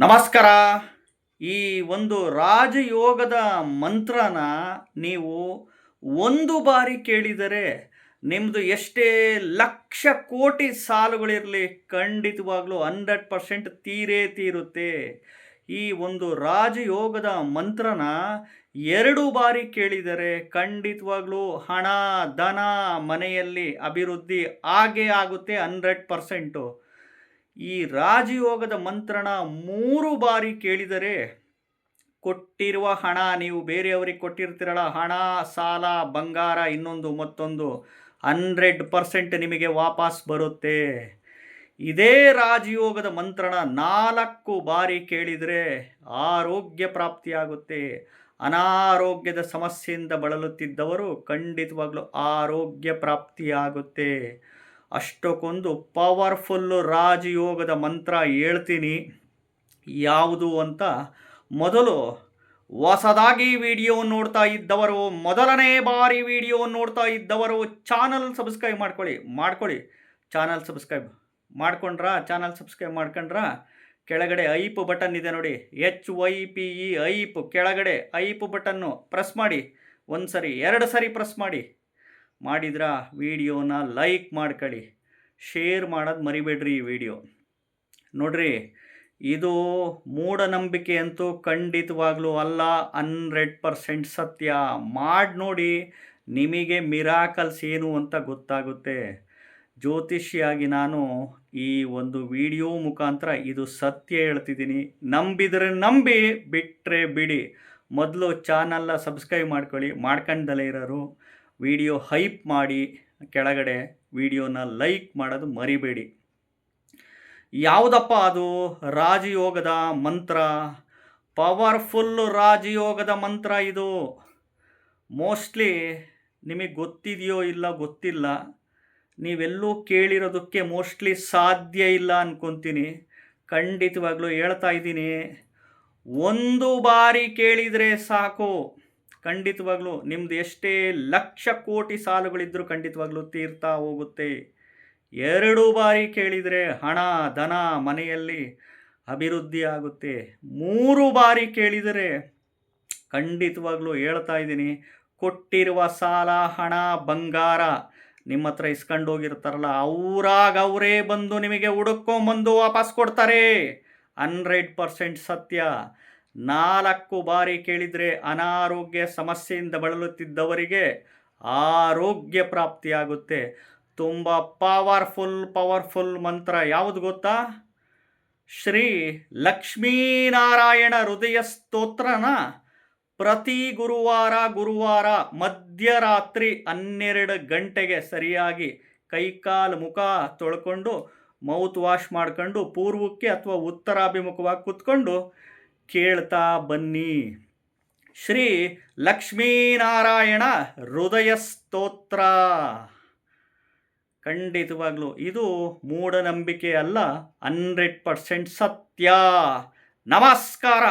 ನಮಸ್ಕಾರ. ಈ ಒಂದು ರಾಜಯೋಗದ ಮಂತ್ರನ ನೀವು ಒಂದು ಬಾರಿ ಕೇಳಿದರೆ ನಿಮ್ಮದು ಎಷ್ಟೇ ಲಕ್ಷ ಕೋಟಿ ಸಾಲುಗಳಿರಲಿ ಖಂಡಿತವಾಗ್ಲೂ 100% ತೀರೇ ತೀರುತ್ತೆ. ಈ ಒಂದು ರಾಜಯೋಗದ ಮಂತ್ರನ 2 ಬಾರಿ ಕೇಳಿದರೆ ಖಂಡಿತವಾಗ್ಲೂ ಹಣ, ಧನ, ಮನೆಯಲ್ಲಿ ಅಭಿವೃದ್ಧಿ ಆಗೇ ಆಗುತ್ತೆ 100%. ಈ ರಾಜಯೋಗದ ಮಂತ್ರನ 3 ಬಾರಿ ಕೇಳಿದರೆ ಕೊಟ್ಟಿರುವ ಹಣ, ನೀವು ಬೇರೆಯವರಿಗೆ ಕೊಟ್ಟಿರ್ತೀರಲ್ಲ ಹಣ, ಸಾಲ, ಬಂಗಾರ, ಇನ್ನೊಂದು ಮತ್ತೊಂದು 100% ನಿಮಗೆ ವಾಪಸ್ ಬರುತ್ತೆ. ಇದೇ ರಾಜಯೋಗದ ಮಂತ್ರನ 4 ಬಾರಿ ಕೇಳಿದರೆ ಆರೋಗ್ಯ ಪ್ರಾಪ್ತಿಯಾಗುತ್ತೆ. ಅನಾರೋಗ್ಯದ ಸಮಸ್ಯೆಯಿಂದ ಬಳಲುತ್ತಿದ್ದವರು ಖಂಡಿತವಾಗ್ಲೂ ಆರೋಗ್ಯ ಪ್ರಾಪ್ತಿಯಾಗುತ್ತೆ. ಅಷ್ಟಕ್ಕೊಂದು ಪವರ್ಫುಲ್ಲು ರಾಜಯೋಗದ ಮಂತ್ರ ಹೇಳ್ತೀನಿ ಯಾವುದು ಅಂತ. ಮೊದಲು ಹೊಸದಾಗಿ ವಿಡಿಯೋ ನೋಡ್ತಾ ಇದ್ದವರು, ಮೊದಲನೇ ಬಾರಿ ವಿಡಿಯೋ ನೋಡ್ತಾ ಇದ್ದವರು ಚಾನಲ್ ಸಬ್ಸ್ಕ್ರೈಬ್ ಮಾಡ್ಕೊಳ್ಳಿ. ಚಾನಲ್ ಸಬ್ಸ್ಕ್ರೈಬ್ ಮಾಡ್ಕೊಂಡ್ರಾ ಕೆಳಗಡೆ ಐಪ್ ಬಟನ್ ಇದೆ ನೋಡಿ, HYPE ಐಪ್, ಕೆಳಗಡೆ ಐಪ್ ಬಟನ್ನು ಪ್ರೆಸ್ ಮಾಡಿ. 1 ಸರಿ 2 ಸರಿ ಪ್ರೆಸ್ ಮಾಡಿದ್ರ ವಿಡಿಯೋನ ಲೈಕ್ ಮಾಡ್ಕೊಳ್ಳಿ, ಶೇರ್ ಮಾಡೋದು ಮರಿಬೇಡ್ರಿ. ಈ ವಿಡಿಯೋ ನೋಡ್ರಿ, ಇದು ಮೂಢನಂಬಿಕೆ ಅಂತೂ ಖಂಡಿತವಾಗ್ಲೂ ಅಲ್ಲ, 100% ಸತ್ಯ. ಮಾಡಿ ನೋಡಿ, ನಿಮಗೆ ಮಿರಾಕಲ್ಸ್ ಏನು ಅಂತ ಗೊತ್ತಾಗುತ್ತೆ. ಜ್ಯೋತಿಷಿಯಾಗಿ ನಾನು ಈ ಒಂದು ವಿಡಿಯೋ ಮುಖಾಂತರ ಇದು ಸತ್ಯ ಹೇಳ್ತಿದ್ದೀನಿ. ನಂಬಿದರೆ ನಂಬಿ, ಬಿಟ್ಟರೆ ಬಿಡಿ. ಮೊದಲು ಚಾನಲ್ನ ಸಬ್ಸ್ಕ್ರೈಬ್ ಮಾಡ್ಕೊಂಡಲೇ ಇರೋರು ವಿಡಿಯೋ ಹೈಪ್ ಮಾಡಿ, ಕೆಳಗಡೆ ವಿಡಿಯೋನ ಲೈಕ್ ಮಾಡೋದು ಮರಿಬೇಡಿ. ಯಾವುದಪ್ಪ ಅದು ರಾಜಯೋಗದ ಮಂತ್ರ? ಪವರ್ಫುಲ್ ರಾಜಯೋಗದ ಮಂತ್ರ ಇದು. ಮೋಸ್ಟ್ಲಿ ನಿಮಗೆ ಗೊತ್ತಿದೆಯೋ ಇಲ್ಲ ಗೊತ್ತಿಲ್ಲ, ನೀವೆಲ್ಲೂ ಕೇಳಿರೋದಕ್ಕೆ ಮೋಸ್ಟ್ಲಿ ಸಾಧ್ಯ ಇಲ್ಲ ಅಂದ್ಕೊತೀನಿ. ಖಂಡಿತವಾಗ್ಲೂ ಹೇಳ್ತಾ ಇದ್ದೀನಿ, 1 ಬಾರಿ ಕೇಳಿದರೆ ಸಾಕು. ಖಂಡಿತವಾಗ್ಲೂ ನಿಮ್ಮದು ಎಷ್ಟೇ ಲಕ್ಷ ಕೋಟಿ ಸಾಲುಗಳಿದ್ದರೂ ಖಂಡಿತವಾಗ್ಲೂ ತೀರ್ತಾ ಹೋಗುತ್ತೆ. 2 ಬಾರಿ ಕೇಳಿದರೆ ಹಣ, ಧನ, ಮನೆಯಲ್ಲಿ ಅಭಿವೃದ್ಧಿ ಆಗುತ್ತೆ. 3 ಬಾರಿ ಕೇಳಿದರೆ ಖಂಡಿತವಾಗ್ಲೂ ಹೇಳ್ತಾ ಇದ್ದೀನಿ, ಕೊಟ್ಟಿರುವ ಸಾಲ, ಹಣ, ಬಂಗಾರ ನಿಮ್ಮ ಹತ್ರ ಇಸ್ಕೊಂಡು ಹೋಗಿರ್ತಾರಲ್ಲ ಅವರೇ ಬಂದು ನಿಮಗೆ ಹುಡುಕೊಂಬಂದು ವಾಪಸ್ ಕೊಡ್ತಾರೆ. 100% ಸತ್ಯ. 4 ಬಾರಿ ಕೇಳಿದರೆ ಅನಾರೋಗ್ಯ ಸಮಸ್ಯೆಯಿಂದ ಬಳಲುತ್ತಿದ್ದವರಿಗೆ ಆರೋಗ್ಯ ಪ್ರಾಪ್ತಿಯಾಗುತ್ತೆ. ತುಂಬ ಪವರ್ಫುಲ್ ಮಂತ್ರ ಯಾವುದು ಗೊತ್ತಾ? ಶ್ರೀ ಲಕ್ಷ್ಮೀನಾರಾಯಣ ಹೃದಯ ಸ್ತೋತ್ರನ ಪ್ರತಿ ಗುರುವಾರ ಮಧ್ಯರಾತ್ರಿ 12 ಗಂಟೆಗೆ ಸರಿಯಾಗಿ ಕೈಕಾಲು ಮುಖ ತೊಳ್ಕೊಂಡು ಮೌತ್ ವಾಶ್ ಮಾಡ್ಕೊಂಡು ಪೂರ್ವಕ್ಕೆ ಅಥವಾ ಉತ್ತರಾಭಿಮುಖವಾಗಿ ಕೂತ್ಕೊಂಡು ಕೇಳ್ತಾ ಬನ್ನಿ. ಶ್ರೀ ಲಕ್ಷ್ಮೀನಾರಾಯಣ ಹೃದಯ ಸ್ತೋತ್ರ. ಖಂಡಿತವಾಗ್ಲೂ ಇದು ಮೂಢನಂಬಿಕೆ ಅಲ್ಲ, 100% ಸತ್ಯ. ನಮಸ್ಕಾರ.